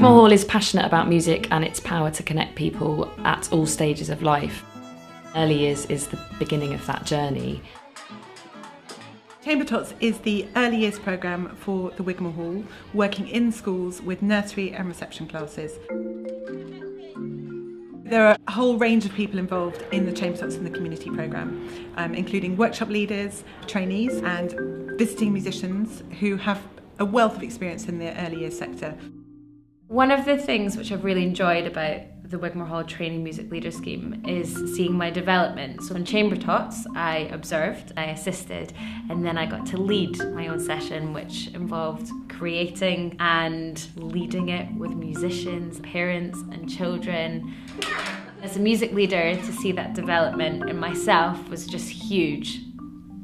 Wigmore Hall is passionate about music and its power to connect people at all stages of life. Early years is the beginning of that journey. Chamber Tots is the early years programme for the Wigmore Hall, working in schools with nursery and reception classes. There are a whole range of people involved in the Chamber Tots and the community programme, including workshop leaders, trainees and visiting musicians who have a wealth of experience in the early years sector. One of the things which I've really enjoyed about the Wigmore Hall Training Music Leader Scheme is seeing my development. So in Chamber Tots, I observed, I assisted, and then I got to lead my own session, which involved creating and leading it with musicians, parents and children. As a music leader, to see that development in myself was just huge,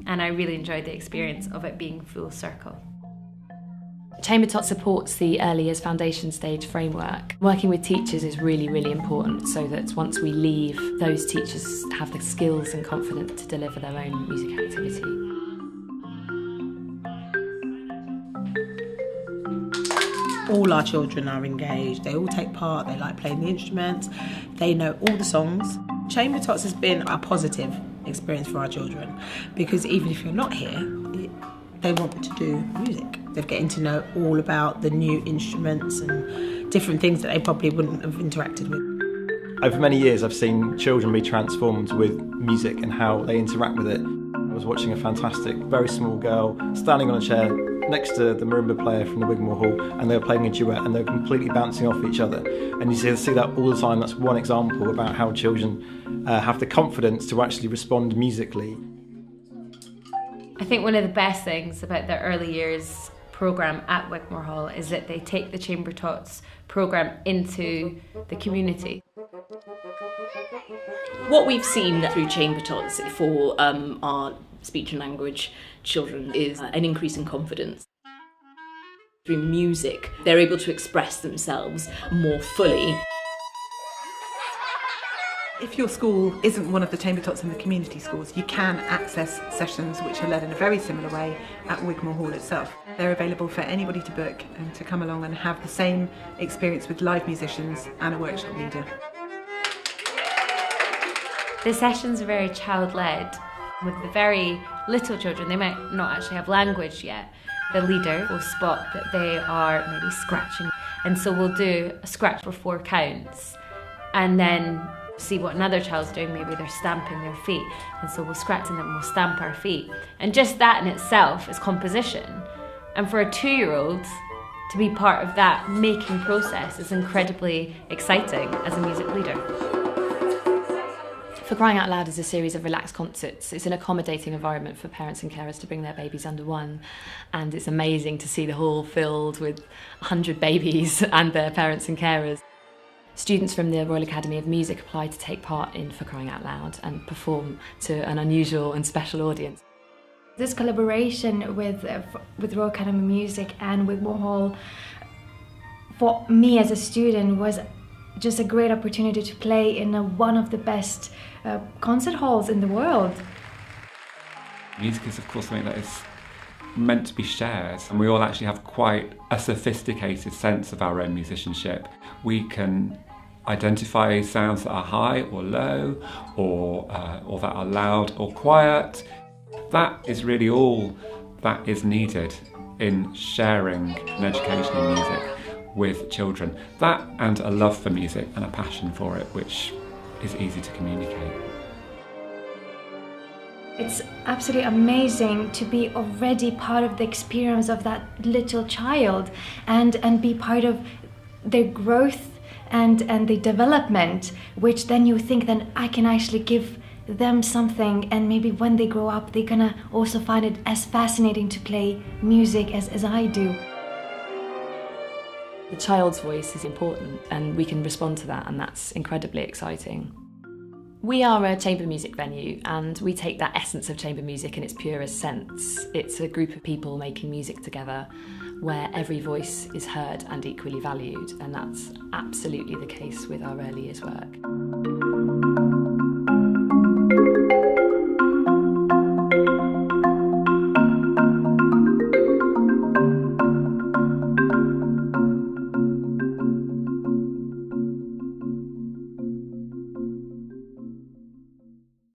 and I really enjoyed the experience of it being full circle. Chamber Tots supports the early years foundation stage framework. Working with teachers is really, really important so that once we leave, those teachers have the skills and confidence to deliver their own music activity. All our children are engaged, they all take part, they like playing the instruments, they know all the songs. Chamber Tots has been a positive experience for our children because even if you're not here, they want to do music. They're getting to know all about the new instruments and different things that they probably wouldn't have interacted with. Over many years I've seen children be transformed with music and how they interact with it. I was watching a fantastic, very small girl standing on a chair next to the marimba player from the Wigmore Hall, and they were playing a duet and they were completely bouncing off each other. And you see that all the time. That's one example about how children have the confidence to actually respond musically. I think one of the best things about the early years programme at Wigmore Hall is that they take the Chamber Tots programme into the community. What we've seen through Chamber Tots for our speech and language children is an increase in confidence. Through music, they're able to express themselves more fully. If your school isn't one of the Chamber Tots and the community schools, you can access sessions which are led in a very similar way at Wigmore Hall itself. They're available for anybody to book and to come along and have the same experience with live musicians and a workshop leader. The sessions are very child-led. With the very little children, they might not actually have language yet. The leader will spot that they are maybe scratching, and so we'll do a scratch for 4 counts and then see what another child's doing. Maybe they're stamping their feet, and so we'll scratch and then we'll stamp our feet. And just that in itself is composition. And for a 2-year-old to be part of that making process is incredibly exciting as a music leader. For Crying Out Loud is a series of relaxed concerts. It's an accommodating environment for parents and carers to bring their babies under one, and it's amazing to see the hall filled with 100 babies and their parents and carers. Students from the Royal Academy of Music apply to take part in For Crying Out Loud and perform to an unusual and special audience. This collaboration with Royal Academy of Music and Wigmore Hall, for me as a student, was just a great opportunity to play in one of the best concert halls in the world. Music is of course something that is meant to be shared, and we all actually have quite a sophisticated sense of our own musicianship. We can identify sounds that are high or low, or that are loud or quiet. That is really all that is needed in sharing an education in music with children. That and a love for music and a passion for it, which is easy to communicate. It's absolutely amazing to be already part of the experience of that little child and be part of their growth and the development, which then you think then I can actually give them something, and maybe when they grow up they're gonna also find it as fascinating to play music as I do. The child's voice is important and we can respond to that, and that's incredibly exciting. We are a chamber music venue and we take that essence of chamber music in its purest sense. It's a group of people making music together where every voice is heard and equally valued, and that's absolutely the case with our early years work.